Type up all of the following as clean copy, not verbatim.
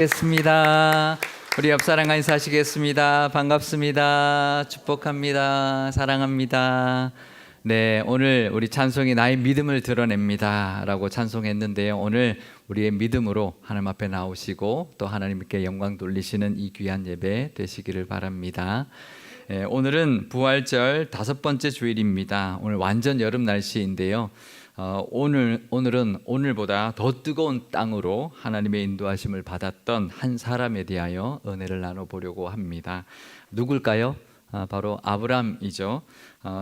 하겠습니다. 우리 옆사람과 인사하시겠습니다. 반갑습니다. 축복합니다. 사랑합니다. 네, 오늘 우리 찬송이 나의 믿음을 드러냅니다 라고 찬송했는데요. 오늘 우리의 믿음으로 하나님 앞에 나오시고 또 하나님께 영광 돌리시는 이 귀한 예배 되시기를 바랍니다. 오늘은 부활절 5번째 주일입니다. 오늘 완전 여름 날씨인데요. 오늘은 오늘보다 더 뜨거운 땅으로 하나님의 인도하심을 받았던 한 사람에 대하여 은혜를 나눠보려고 합니다. 누굴까요? 바로 아브람이죠.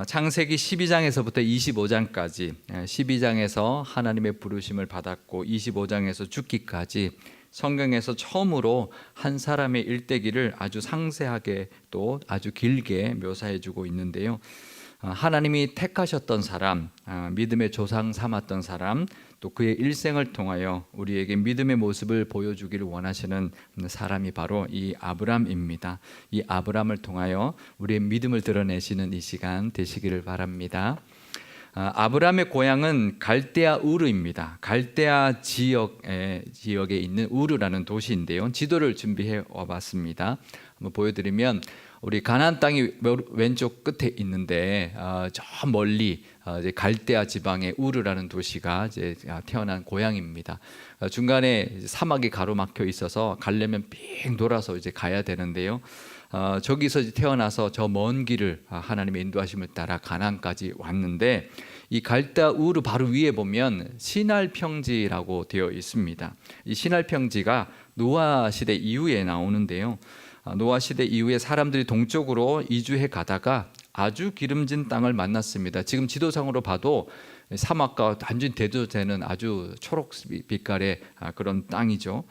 창세기 12장에서부터 25장까지 12장에서 하나님의 부르심을 받았고 25장에서 죽기까지 성경에서 처음으로 한 사람의 일대기를 아주 상세하게 또 아주 길게 묘사해 주고 있는데요. 하나님이 택하셨던 사람, 믿음의 조상 삼았던 사람, 또 그의 일생을 통하여 우리에게 믿음의 모습을 보여주기를 원하시는 사람이 바로 이 아브람입니다. 이 아브람을 통하여 우리의 믿음을 드러내시는 이 시간 되시기를 바랍니다. 아브람의 고향은 갈대아 우르입니다. 갈대아 지역에 있는 우르라는 도시인데요. 지도를 준비해 와봤습니다. 한번 보여드리면 우리 가나안 땅이 왼쪽 끝에 있는데 저 멀리 이제 갈대아 지방의 우르라는 도시가 이제 태어난 고향입니다. 중간에 사막이 가로막혀 있어서 가려면 빙 돌아서 이제 가야 되는데요. 저기서 태어나서 저 먼 길을 하나님의 인도하심을 따라 가나안까지 왔는데 이 갈대아 우르 바로 위에 보면 시날 평지라고 되어 있습니다. 이 시날 평지가 노아 시대 이후에 나오는데요. 노아 시대 이후에 사람들이 동쪽으로 이주해 가다가 아주 기름진 땅을 만났습니다. 지금 지도상으로 봐도 사막과 완전히 대조되는 아주 초록 빛깔의 그런 땅이죠.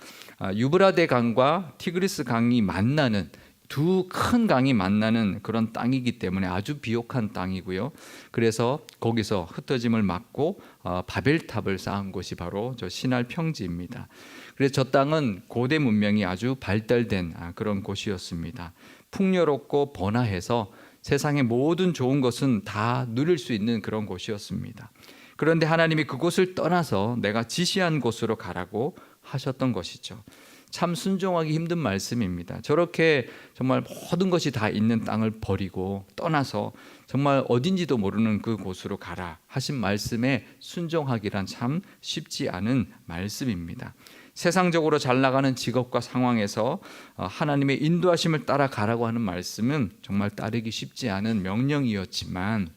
유브라데 강과 티그리스 강이 만나는 두 큰 강이 만나는 그런 땅이기 때문에 아주 비옥한 땅이고요. 그래서 거기서 흩어짐을 막고 바벨탑을 쌓은 곳이 바로 저 시날 평지입니다. 그래서 저 땅은 고대 문명이 아주 발달된 그런 곳이었습니다. 풍요롭고 번화해서 세상의 모든 좋은 것은 다 누릴 수 있는 그런 곳이었습니다. 그런데 하나님이 그곳을 떠나서 내가 지시한 곳으로 가라고 하셨던 것이죠. 참 순종하기 힘든 말씀입니다. 저렇게 정말 모든 것이 다 있는 땅을 버리고 떠나서 정말 어딘지도 모르는 그 곳으로 가라 하신 말씀에 순종하기란 참 쉽지 않은 말씀입니다. 세상적으로 잘 나가는 직업과 상황에서 하나님의 인도하심을 따라가라고 하는 말씀은 정말 따르기 쉽지 않은 명령이었지만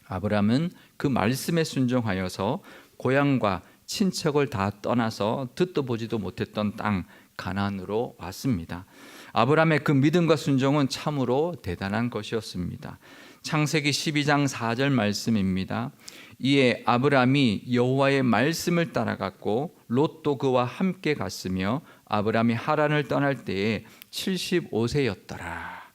아브람은 그 말씀에 순종하여서 고향과 친척을 다 떠나서 듣도 보지도 못했던 땅 가나안으로 왔습니다. 아브람의 그 믿음과 순종은 참으로 대단한 것이었습니다. 창세기 12장 4절 말씀입니다. 이에 아브람이 여호와의 말씀을 따라갔고 롯도 그와 함께 갔으며 아브람이 하란을 떠날 때에 75세였더라.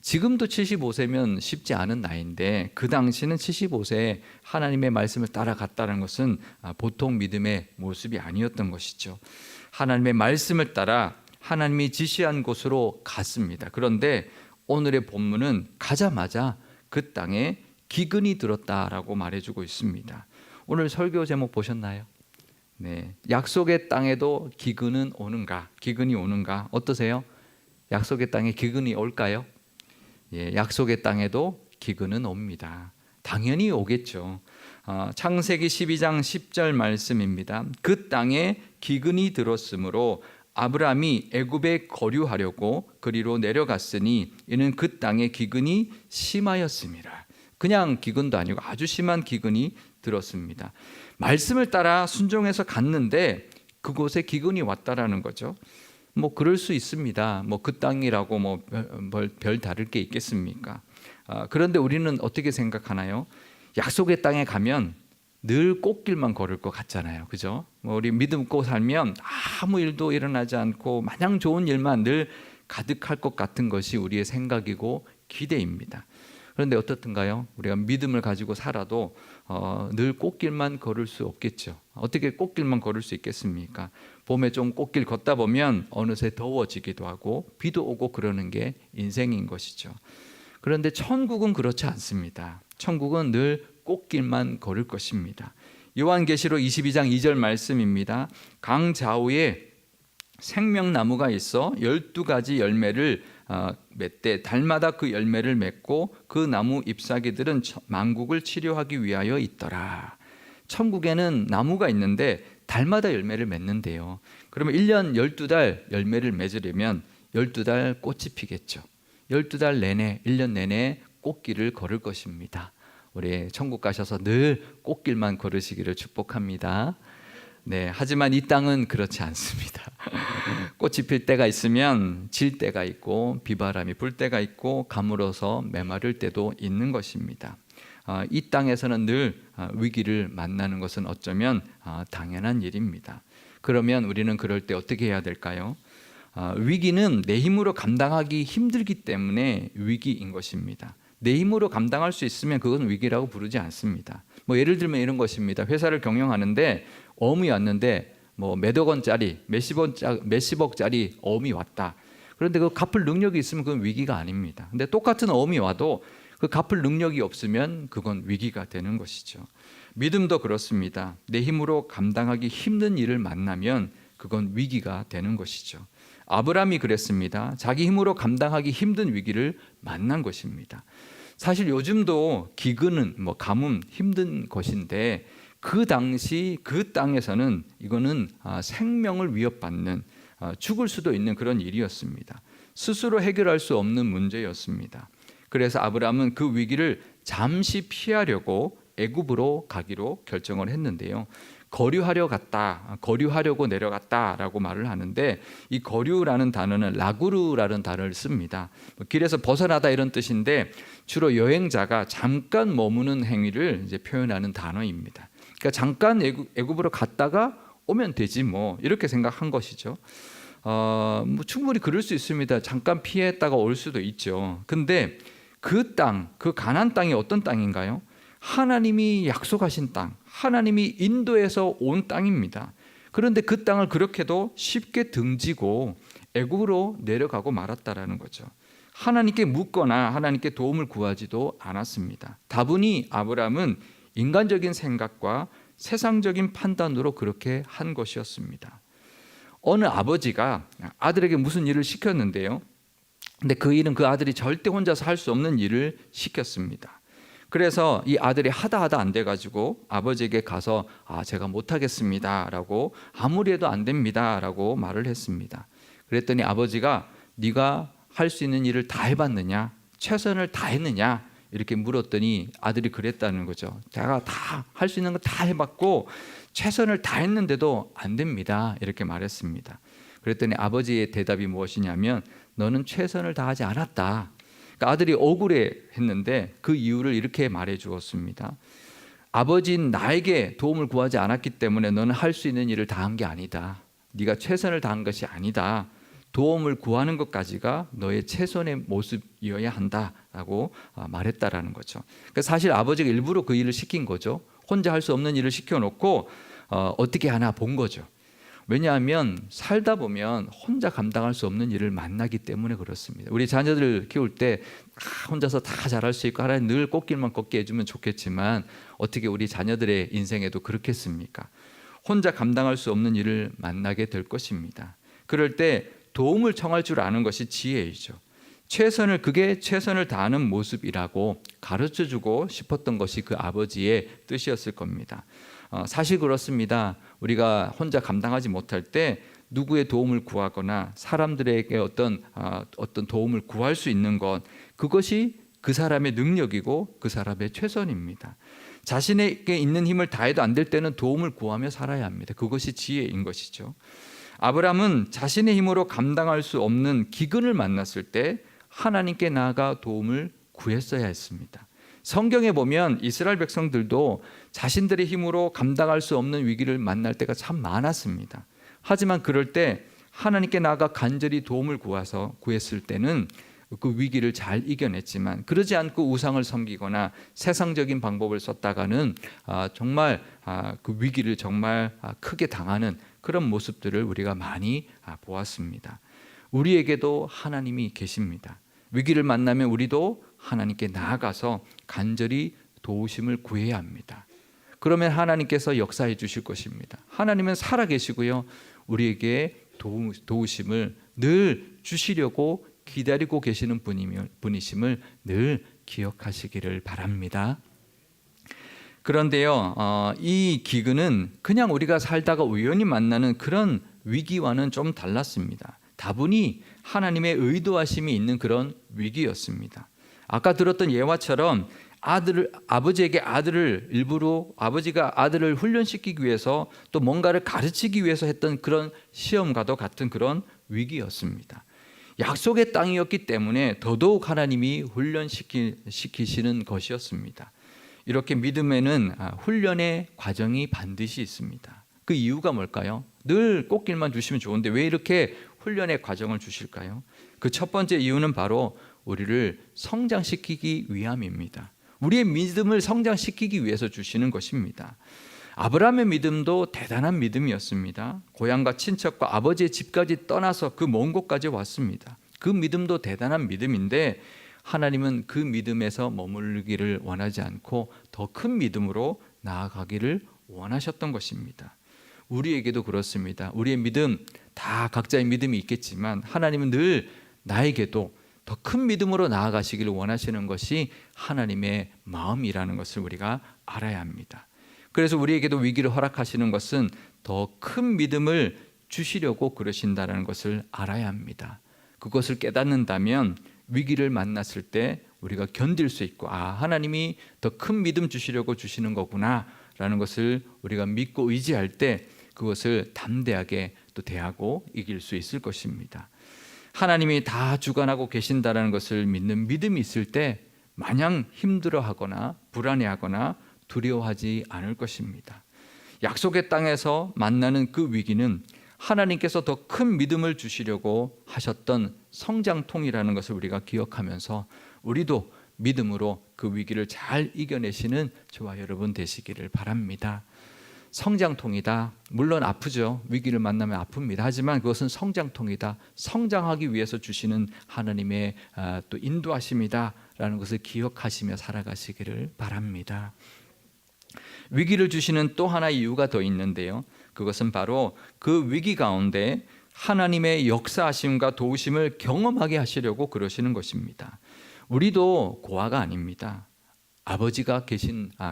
지금도 75세면 쉽지 않은 나이인데 그 당시는 75세에 하나님의 말씀을 따라갔다는 것은 보통 믿음의 모습이 아니었던 것이죠. 하나님의 말씀을 따라 하나님이 지시한 곳으로 갔습니다. 그런데 오늘의 본문은 가자마자 그 땅에 기근이 들었다라고 말해주고 있습니다. 오늘 설교 제목 보셨나요? 네, 약속의 땅에도 기근은 오는가? 기근이 오는가? 어떠세요? 약속의 땅에 기근이 올까요? 예, 약속의 땅에도 기근은 옵니다. 당연히 오겠죠. 창세기 12장 10절 말씀입니다. 그 땅에 기근이 들었으므로 아브람이 애굽에 거류하려고 그리로 내려갔으니 이는 그 땅에 기근이 심하였습니다. 그냥 기근도 아니고 아주 심한 기근이 들었습니다. 말씀을 따라 순종해서 갔는데 그곳에 기근이 왔다라는 거죠. 뭐 그럴 수 있습니다. 뭐 그 땅이라고 뭐 별 다를 게 있겠습니까? 그런데 우리는 어떻게 생각하나요? 약속의 땅에 가면 늘 꽃길만 걸을 것 같잖아요, 그죠? 뭐 우리 믿음고 살면 아무 일도 일어나지 않고 마냥 좋은 일만 늘 가득할 것 같은 것이 우리의 생각이고 기대입니다. 그런데 어떻든가요? 우리가 믿음을 가지고 살아도 늘 꽃길만 걸을 수 없겠죠. 어떻게 꽃길만 걸을 수 있겠습니까? 봄에 좀 꽃길 걷다 보면 어느새 더워지기도 하고 비도 오고 그러는 게 인생인 것이죠. 그런데 천국은 그렇지 않습니다. 천국은 늘 꽃길만 걸을 것입니다. 요한계시록 22장 2절 말씀입니다. 강 좌우에 생명나무가 있어 12가지 열매를 맺되 달마다 그 열매를 맺고 그 나무 잎사귀들은 만국을 치료하기 위하여 있더라. 천국에는 나무가 있는데 달마다 열매를 맺는데요. 그러면 1년 12달 열매를 맺으려면 12달 꽃이 피겠죠. 12달 내내 1년 내내 꽃길을 걸을 것입니다. 우리 천국 가셔서 늘 꽃길만 걸으시기를 축복합니다. 네, 하지만 이 땅은 그렇지 않습니다. 꽃이 필 때가 있으면 질 때가 있고 비바람이 불 때가 있고 가물어서 메마를 때도 있는 것입니다. 이 땅에서는 늘 위기를 만나는 것은 어쩌면 당연한 일입니다. 그러면 우리는 그럴 때 어떻게 해야 될까요? 위기는 내 힘으로 감당하기 힘들기 때문에 위기인 것입니다. 내 힘으로 감당할 수 있으면 그건 위기라고 부르지 않습니다. 예를 들면 이런 것입니다. 회사를 경영하는데 어음이 왔는데 몇억 원짜리, 몇십억짜리 어음이 왔다. 그런데 그 갚을 능력이 있으면 그건 위기가 아닙니다. 근데 똑같은 어음이 와도 그 갚을 능력이 없으면 그건 위기가 되는 것이죠. 믿음도 그렇습니다. 내 힘으로 감당하기 힘든 일을 만나면 그건 위기가 되는 것이죠. 아브라함이 그랬습니다. 자기 힘으로 감당하기 힘든 위기를 만난 것입니다. 사실 요즘도 기근은 가뭄 힘든 것인데 그 당시 그 땅에서는 이거는 생명을 위협받는 죽을 수도 있는 그런 일이었습니다. 스스로 해결할 수 없는 문제였습니다. 그래서 아브라함은 그 위기를 잠시 피하려고 애굽으로 가기로 결정을 했는데요. 거류하려고 내려갔다라고 말을 하는데 이 거류라는 단어는 라구르라는 단어를 씁니다. 길에서 벗어나다 이런 뜻인데 주로 여행자가 잠깐 머무는 행위를 이제 표현하는 단어입니다. 그러니까 잠깐 애굽으로 갔다가 오면 되지 이렇게 생각한 것이죠. 충분히 그럴 수 있습니다. 잠깐 피했다가 올 수도 있죠. 근데 그 땅, 그 가나안 땅이 어떤 땅인가요? 하나님이 약속하신 땅, 하나님이 인도에서 온 땅입니다. 그런데 그 땅을 그렇게도 쉽게 등지고 애굽으로 내려가고 말았다라는 거죠. 하나님께 묻거나 하나님께 도움을 구하지도 않았습니다. 다분히 아브라함은 인간적인 생각과 세상적인 판단으로 그렇게 한 것이었습니다. 어느 아버지가 아들에게 무슨 일을 시켰는데요. 근데 그 일은 그 아들이 절대 혼자서 할 수 없는 일을 시켰습니다. 그래서 이 아들이 하다 안 돼가지고 아버지에게 가서 제가 못하겠습니다 라고 아무리 해도 안 됩니다 라고 말을 했습니다. 그랬더니 아버지가 네가 할 수 있는 일을 다 해봤느냐? 최선을 다했느냐? 이렇게 물었더니 아들이 그랬다는 거죠. 제가 다 할 수 있는 거 다 해봤고 최선을 다했는데도 안 됩니다 이렇게 말했습니다. 그랬더니 아버지의 대답이 무엇이냐면 너는 최선을 다하지 않았다. 그러니까 아들이 억울해했는데 그 이유를 이렇게 말해 주었습니다. 아버지는 나에게 도움을 구하지 않았기 때문에 너는 할 수 있는 일을 다한 게 아니다. 네가 최선을 다한 것이 아니다. 도움을 구하는 것까지가 너의 최선의 모습이어야 한다라고 말했다라는 거죠. 그러니까 사실 아버지가 일부러 그 일을 시킨 거죠. 혼자 할 수 없는 일을 시켜놓고 어떻게 하나 본 거죠. 왜냐하면 살다 보면 혼자 감당할 수 없는 일을 만나기 때문에 그렇습니다. 우리 자녀들 키울 때 혼자서 다 잘할 수 있고 하나님 늘 꽃길만 걷게 해주면 좋겠지만 어떻게 우리 자녀들의 인생에도 그렇겠습니까? 혼자 감당할 수 없는 일을 만나게 될 것입니다. 그럴 때 도움을 청할 줄 아는 것이 지혜이죠. 그게 최선을 다하는 모습이라고 가르쳐주고 싶었던 것이 그 아버지의 뜻이었을 겁니다. 사실 그렇습니다. 우리가 혼자 감당하지 못할 때 누구의 도움을 구하거나 사람들에게 어떤 도움을 구할 수 있는 것, 그것이 그 사람의 능력이고 그 사람의 최선입니다. 자신에게 있는 힘을 다해도 안 될 때는 도움을 구하며 살아야 합니다. 그것이 지혜인 것이죠. 아브라함은 자신의 힘으로 감당할 수 없는 기근을 만났을 때 하나님께 나아가 도움을 구했어야 했습니다. 성경에 보면 이스라엘 백성들도 자신들의 힘으로 감당할 수 없는 위기를 만날 때가 참 많았습니다. 하지만 그럴 때 하나님께 나아가 간절히 도움을 구했을 때는 그 위기를 잘 이겨냈지만 그러지 않고 우상을 섬기거나 세상적인 방법을 썼다가는 정말 그 위기를 정말 크게 당하는 그런 모습들을 우리가 많이 보았습니다. 우리에게도 하나님이 계십니다. 위기를 만나면 우리도 하나님께 나아가서 간절히 도우심을 구해야 합니다. 그러면 하나님께서 역사해 주실 것입니다. 하나님은 살아계시고요, 우리에게 도우심을 늘 주시려고 기다리고 계시는 분이심을 늘 기억하시기를 바랍니다. 그런데요, 이 기근은 그냥 우리가 살다가 우연히 만나는 그런 위기와는 좀 달랐습니다. 다분히 하나님의 의도하심이 있는 그런 위기였습니다. 아까 들었던 예화처럼 아버지에게 아버지가 아들을 훈련시키기 위해서 또 뭔가를 가르치기 위해서 했던 그런 시험과도 같은 그런 위기였습니다. 약속의 땅이었기 때문에 더더욱 하나님이 훈련시키시는 것이었습니다. 이렇게 믿음에는 훈련의 과정이 반드시 있습니다. 그 이유가 뭘까요? 늘 꽃길만 주시면 좋은데 왜 이렇게 훈련의 과정을 주실까요? 그 첫 번째 이유는 바로 우리를 성장시키기 위함입니다. 우리의 믿음을 성장시키기 위해서 주시는 것입니다. 아브라함의 믿음도 대단한 믿음이었습니다. 고향과 친척과 아버지의 집까지 떠나서 그 먼 곳까지 왔습니다. 그 믿음도 대단한 믿음인데 하나님은 그 믿음에서 머물기를 원하지 않고 더 큰 믿음으로 나아가기를 원하셨던 것입니다. 우리에게도 그렇습니다. 우리의 믿음, 다 각자의 믿음이 있겠지만 하나님은 늘 나에게도 더 큰 믿음으로 나아가시기를 원하시는 것이 하나님의 마음이라는 것을 우리가 알아야 합니다. 그래서 우리에게도 위기를 허락하시는 것은 더 큰 믿음을 주시려고 그러신다는 것을 알아야 합니다. 그것을 깨닫는다면 위기를 만났을 때 우리가 견딜 수 있고 하나님이 더 큰 믿음 주시려고 주시는 거구나 라는 것을 우리가 믿고 의지할 때 그것을 담대하게 또 대하고 이길 수 있을 것입니다. 하나님이 다 주관하고 계신다는 것을 믿는 믿음이 있을 때 마냥 힘들어하거나 불안해하거나 두려워하지 않을 것입니다. 약속의 땅에서 만나는 그 위기는 하나님께서 더 큰 믿음을 주시려고 하셨던 성장통이라는 것을 우리가 기억하면서 우리도 믿음으로 그 위기를 잘 이겨내시는 저와 여러분 되시기를 바랍니다. 성장통이다. 물론 아프죠. 위기를 만나면 아픕니다. 하지만 그것은 성장통이다. 성장하기 위해서 주시는 하나님의 또 인도하심이다라는 것을 기억하시며 살아가시기를 바랍니다. 위기를 주시는 또 하나의 이유가 더 있는데요. 그것은 바로 그 위기 가운데 하나님의 역사하심과 도우심을 경험하게 하시려고 그러시는 것입니다. 우리도 고아가 아닙니다. 아버지가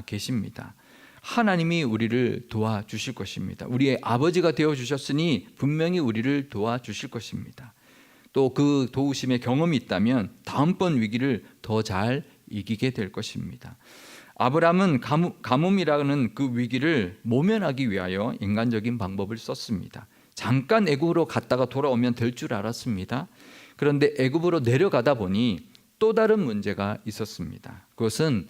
계십니다. 하나님이 우리를 도와주실 것입니다. 우리의 아버지가 되어주셨으니 분명히 우리를 도와주실 것입니다. 또 그 도우심의 경험이 있다면 다음번 위기를 더 잘 이기게 될 것입니다. 아브라함은 가뭄이라는 그 위기를 모면하기 위하여 인간적인 방법을 썼습니다. 잠깐 애굽으로 갔다가 돌아오면 될 줄 알았습니다. 그런데 애굽으로 내려가다 보니 또 다른 문제가 있었습니다. 그것은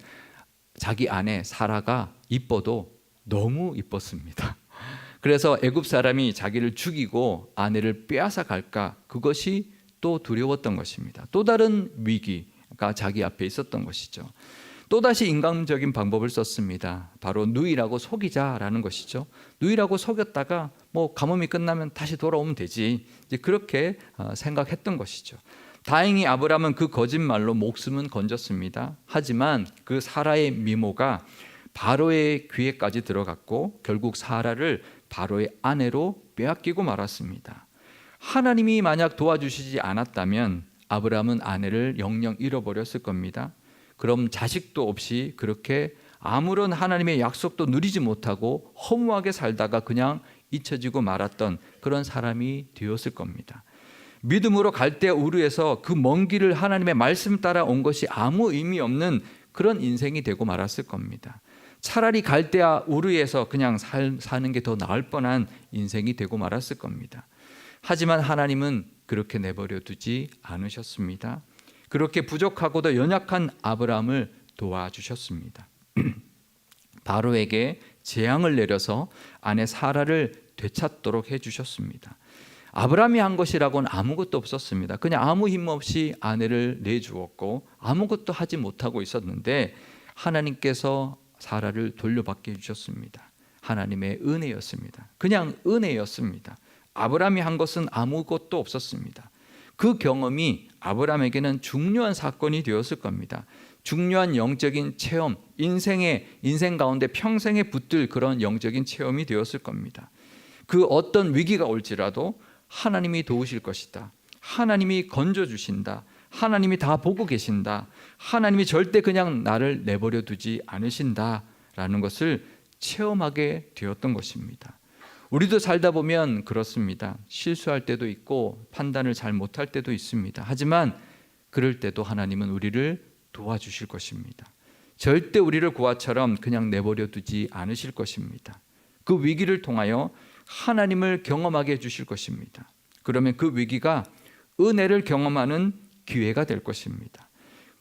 자기 아내 사라가 이뻐도 너무 이뻤습니다. 그래서 애굽 사람이 자기를 죽이고 아내를 빼앗아 갈까, 그것이 또 두려웠던 것입니다. 또 다른 위기가 자기 앞에 있었던 것이죠. 또다시 인간적인 방법을 썼습니다. 바로 누이라고 속이자라는 것이죠. 누이라고 속였다가 가뭄이 끝나면 다시 돌아오면 되지, 이제 그렇게 생각했던 것이죠. 다행히 아브라함은 그 거짓말로 목숨은 건졌습니다. 하지만 그 사라의 미모가 바로의 귀에까지 들어갔고 결국 사라를 바로의 아내로 빼앗기고 말았습니다. 하나님이 만약 도와주시지 않았다면 아브라함은 아내를 영영 잃어버렸을 겁니다. 그럼 자식도 없이 그렇게 아무런 하나님의 약속도 누리지 못하고 허무하게 살다가 그냥 잊혀지고 말았던 그런 사람이 되었을 겁니다. 믿음으로 갈대아 우르에서 그 먼 길을 하나님의 말씀 따라 온 것이 아무 의미 없는 그런 인생이 되고 말았을 겁니다. 차라리 갈대아 우르에서 그냥 사는 게 더 나을 뻔한 인생이 되고 말았을 겁니다. 하지만 하나님은 그렇게 내버려 두지 않으셨습니다. 그렇게 부족하고도 연약한 아브라함을 도와주셨습니다. 바로에게 재앙을 내려서 아내 사라를 되찾도록 해주셨습니다. 아브라함이 한 것이라고는 아무것도 없었습니다. 그냥 아무 힘 없이 아내를 내주었고 아무것도 하지 못하고 있었는데 하나님께서 사라를 돌려받게 해주셨습니다. 하나님의 은혜였습니다. 그냥 은혜였습니다. 아브라함이 한 것은 아무것도 없었습니다. 그 경험이 아브라함에게는 중요한 사건이 되었을 겁니다. 중요한 영적인 체험, 인생 가운데 평생에 붙들 그런 영적인 체험이 되었을 겁니다. 그 어떤 위기가 올지라도 하나님이 도우실 것이다. 하나님이 건져주신다. 하나님이 다 보고 계신다. 하나님이 절대 그냥 나를 내버려 두지 않으신다라는 것을 체험하게 되었던 것입니다. 우리도 살다 보면 그렇습니다. 실수할 때도 있고 판단을 잘 못할 때도 있습니다. 하지만 그럴 때도 하나님은 우리를 도와주실 것입니다. 절대 우리를 고아처럼 그냥 내버려 두지 않으실 것입니다. 그 위기를 통하여 하나님을 경험하게 해주실 것입니다. 그러면 그 위기가 은혜를 경험하는 기회가 될 것입니다.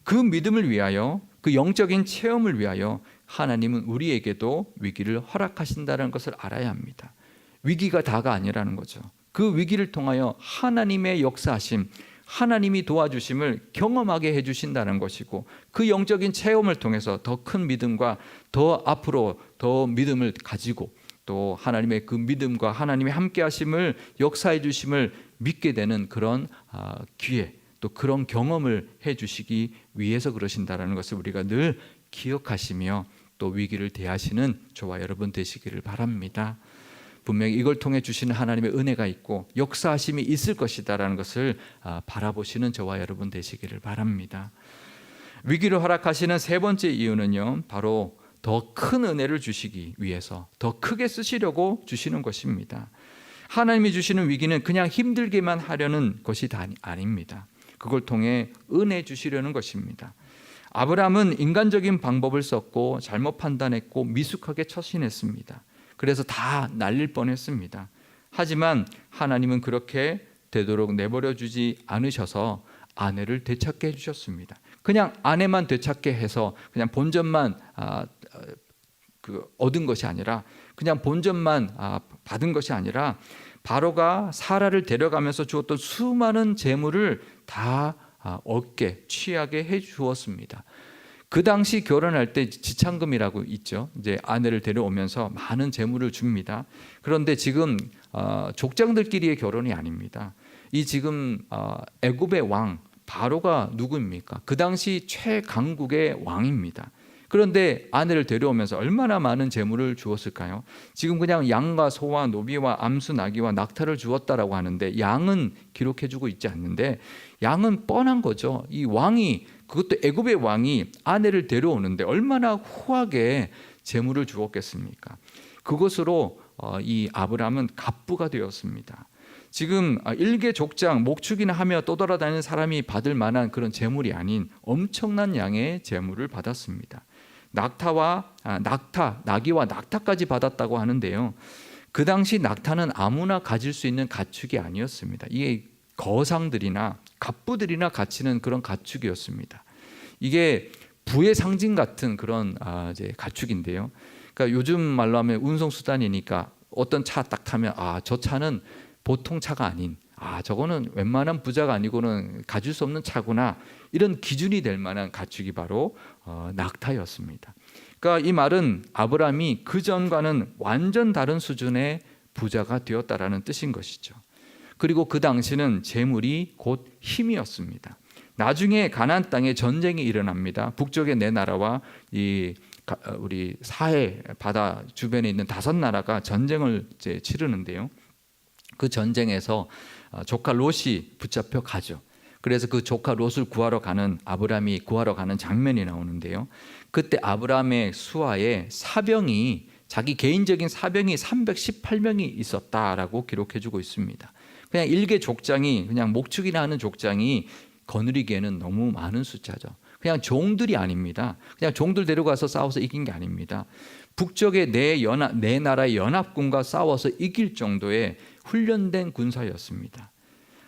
그 믿음을 위하여, 그 영적인 체험을 위하여 하나님은 우리에게도 위기를 허락하신다는 것을 알아야 합니다. 위기가 다가 아니라는 거죠. 그 위기를 통하여 하나님의 역사하심, 하나님이 도와주심을 경험하게 해주신다는 것이고, 그 영적인 체험을 통해서 더 큰 믿음과 더 앞으로 더 믿음을 가지고 또 하나님의 그 믿음과 하나님의 함께 하심을 역사해 주심을 믿게 되는 그런 기회, 또 그런 경험을 해주시기 위해서 그러신다는 것을 우리가 늘 기억하시며 또 위기를 대하시는 저와 여러분 되시기를 바랍니다. 분명히 이걸 통해 주시는 하나님의 은혜가 있고 역사하심이 있을 것이다라는 것을 바라보시는 저와 여러분 되시기를 바랍니다. 위기를 허락하시는 세 번째 이유는요, 바로 더 큰 은혜를 주시기 위해서 더 크게 쓰시려고 주시는 것입니다. 하나님이 주시는 위기는 그냥 힘들게만 하려는 것이 아닙니다. 그걸 통해 은혜 주시려는 것입니다. 아브라함은 인간적인 방법을 썼고 잘못 판단했고 미숙하게 처신했습니다. 그래서 다 날릴 뻔했습니다. 하지만 하나님은 그렇게 되도록 내버려 주지 않으셔서 아내를 되찾게 해주셨습니다. 그냥 아내만 되찾게 해서 그냥 본전만 얻은 것이 아니라, 그냥 본전만 받은 것이 아니라 바로가 사라를 데려가면서 주었던 수많은 재물을 다 얻게 취하게 해 주었습니다. 그 당시 결혼할 때 지창금이라고 있죠. 이제 아내를 데려오면서 많은 재물을 줍니다. 그런데 지금 족장들끼리의 결혼이 아닙니다. 이 지금 애굽의 왕 바로가 누구입니까? 그 당시 최강국의 왕입니다. 그런데 아내를 데려오면서 얼마나 많은 재물을 주었을까요? 지금 그냥 양과 소와 노비와 암수 나귀와 낙타를 주었다라고 하는데, 양은 기록해주고 있지 않는데 양은 뻔한 거죠. 이 왕이, 그것도 애굽의 왕이 아내를 데려오는데 얼마나 후하게 재물을 주었겠습니까? 그것으로 이 아브라함은 갑부가 되었습니다. 지금 일개 족장 목축이나 하며 떠돌아다니는 사람이 받을 만한 그런 재물이 아닌 엄청난 양의 재물을 받았습니다. 낙타, 나귀와 낙타까지 받았다고 하는데요, 그 당시 낙타는 아무나 가질 수 있는 가축이 아니었습니다. 이게 거상들이나 갑부들이나 갖추는 그런 가축이었습니다. 이게 부의 상징 같은 그런 이제 가축인데요. 그러니까 요즘 말로 하면 운송수단이니까 어떤 차 딱 타면 저 차는 보통 차가 아닌, 저거는 웬만한 부자가 아니고는 가질 수 없는 차구나, 이런 기준이 될 만한 가축이 바로 낙타였습니다. 그러니까 이 말은 아브라함이 그 전과는 완전 다른 수준의 부자가 되었다라는 뜻인 것이죠. 그리고 그 당시는 재물이 곧 힘이었습니다. 나중에 가나안 땅에 전쟁이 일어납니다. 북쪽의 네 나라와 우리 사해 바다 주변에 있는 5나라가 전쟁을 이제 치르는데요. 그 전쟁에서 조카 롯이 붙잡혀 가죠. 그래서 그 조카 롯을 구하러 가는, 아브라함이 구하러 가는 장면이 나오는데요. 그때 아브라함의 수하에 사병이, 자기 개인적인 사병이 318명이 있었다라고 기록해주고 있습니다. 그냥 일개 족장이, 그냥 목축이나 하는 족장이 거느리기에는 너무 많은 숫자죠. 그냥 종들이 아닙니다. 그냥 종들 데려가서 싸워서 이긴 게 아닙니다. 북쪽의 네 나라의 연합군과 싸워서 이길 정도의 훈련된 군사였습니다.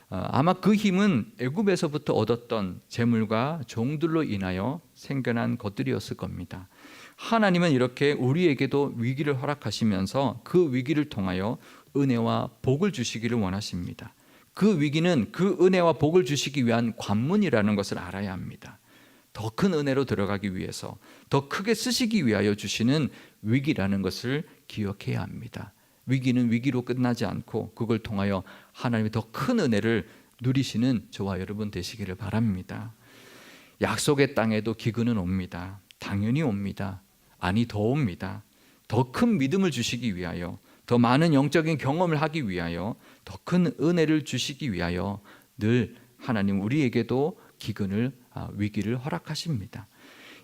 아마 그 힘은 애굽에서부터 얻었던 재물과 종들로 인하여 생겨난 것들이었을 겁니다. 하나님은 이렇게 우리에게도 위기를 허락하시면서 그 위기를 통하여 은혜와 복을 주시기를 원하십니다. 그 위기는 그 은혜와 복을 주시기 위한 관문이라는 것을 알아야 합니다. 더 큰 은혜로 들어가기 위해서, 더 크게 쓰시기 위하여 주시는 위기라는 것을 기억해야 합니다. 위기는 위기로 끝나지 않고 그걸 통하여 하나님의 더 큰 은혜를 누리시는 저와 여러분 되시기를 바랍니다. 약속의 땅에도 기근은 옵니다. 당연히 옵니다. 아니, 더 옵니다. 더 큰 믿음을 주시기 위하여, 더 많은 영적인 경험을 하기 위하여, 더 큰 은혜를 주시기 위하여 늘 하나님 우리에게도 위기를 허락하십니다.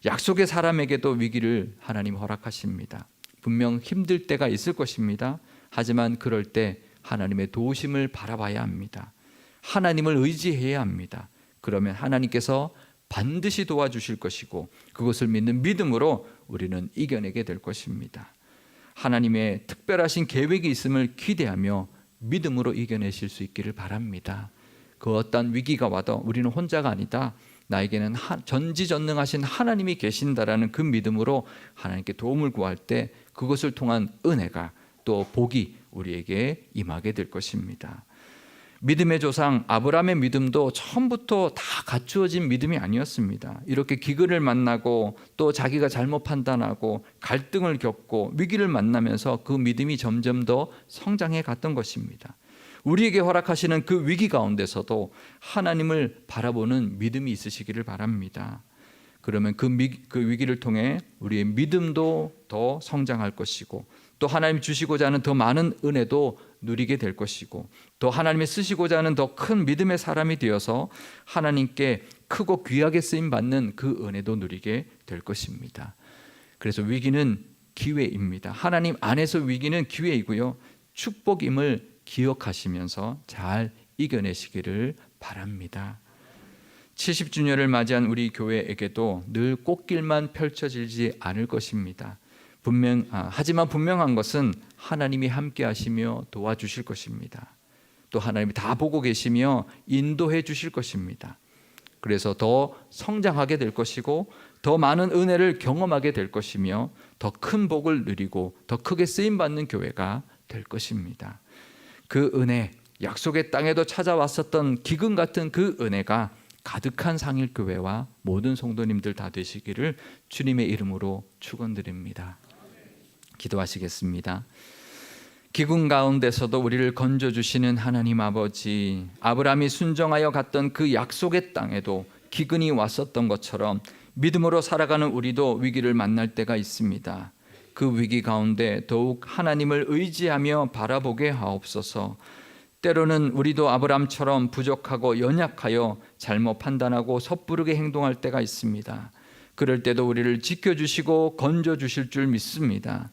약속의 사람에게도 위기를 하나님 허락하십니다. 분명 힘들 때가 있을 것입니다. 하지만 그럴 때 하나님의 도우심을 바라봐야 합니다. 하나님을 의지해야 합니다. 그러면 하나님께서 반드시 도와주실 것이고, 그것을 믿는 믿음으로 우리는 이겨내게 될 것입니다. 하나님의 특별하신 계획이 있음을 기대하며 믿음으로 이겨내실 수 있기를 바랍니다. 그 어떤 위기가 와도 우리는 혼자가 아니다, 나에게는 전지전능하신 하나님이 계신다라는 그 믿음으로 하나님께 도움을 구할 때 그것을 통한 은혜가, 또 복이 우리에게 임하게 될 것입니다. 믿음의 조상 아브라함의 믿음도 처음부터 다 갖추어진 믿음이 아니었습니다. 이렇게 기근을 만나고 또 자기가 잘못 판단하고 갈등을 겪고 위기를 만나면서 그 믿음이 점점 더 성장해 갔던 것입니다. 우리에게 허락하시는 그 위기 가운데서도 하나님을 바라보는 믿음이 있으시기를 바랍니다. 그러면 그 위기를 통해 우리의 믿음도 더 성장할 것이고, 또 하나님이 주시고자 하는 더 많은 은혜도 누리게 될 것이고, 또 하나님이 쓰시고자 하는 더 큰 믿음의 사람이 되어서 하나님께 크고 귀하게 쓰임받는 그 은혜도 누리게 될 것입니다. 그래서 위기는 기회입니다. 하나님 안에서 위기는 기회이고요, 축복임을 기억하시면서 잘 이겨내시기를 바랍니다. 70주년을 맞이한 우리 교회에게도 늘 꽃길만 펼쳐지지 않을 것입니다. 하지만 분명한 것은 하나님이 함께 하시며 도와주실 것입니다. 또 하나님이 다 보고 계시며 인도해 주실 것입니다. 그래서 더 성장하게 될 것이고, 더 많은 은혜를 경험하게 될 것이며, 더 큰 복을 누리고 더 크게 쓰임받는 교회가 될 것입니다. 그 은혜, 약속의 땅에도 찾아왔었던 기근 같은 그 은혜가 가득한 상일교회와 모든 성도님들 다 되시기를 주님의 이름으로 축원드립니다. 기도하시겠습니다. 기근 가운데서도 우리를 건져주시는 하나님 아버지, 아브라함이 순종하여 갔던 그 약속의 땅에도 기근이 왔었던 것처럼 믿음으로 살아가는 우리도 위기를 만날 때가 있습니다. 그 위기 가운데 더욱 하나님을 의지하며 바라보게 하옵소서. 때로는 우리도 아브라함처럼 부족하고 연약하여 잘못 판단하고 섣부르게 행동할 때가 있습니다. 그럴 때도 우리를 지켜주시고 건져주실 줄 믿습니다.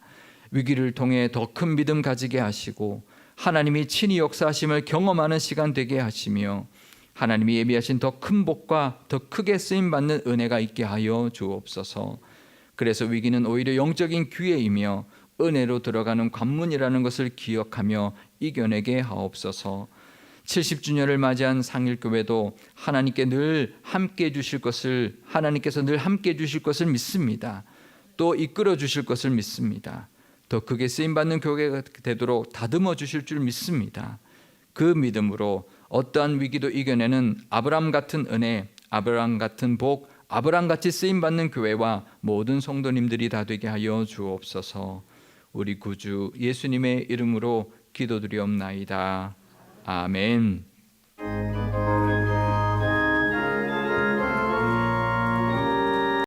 위기를 통해 더 큰 믿음 가지게 하시고, 하나님이 친히 역사하심을 경험하는 시간 되게 하시며, 하나님이 예비하신 더 큰 복과 더 크게 쓰임받는 은혜가 있게 하여 주옵소서. 그래서 위기는 오히려 영적인 기회이며 은혜로 들어가는 관문이라는 것을 기억하며 이겨내게 하옵소서. 70주년을 맞이한 상일교회도 하나님께서 늘 함께 해주실 것을 믿습니다. 또 이끌어 주실 것을 믿습니다. 더 크게 쓰임받는 교회가 되도록 다듬어 주실 줄 믿습니다. 그 믿음으로 어떠한 위기도 이겨내는 아브라함 같은 은혜, 아브라함 같은 복, 아브라함같이 쓰임받는 교회와 모든 성도님들이 다 되게 하여 주옵소서. 우리 구주 예수님의 이름으로 기도드리옵나이다. 아멘.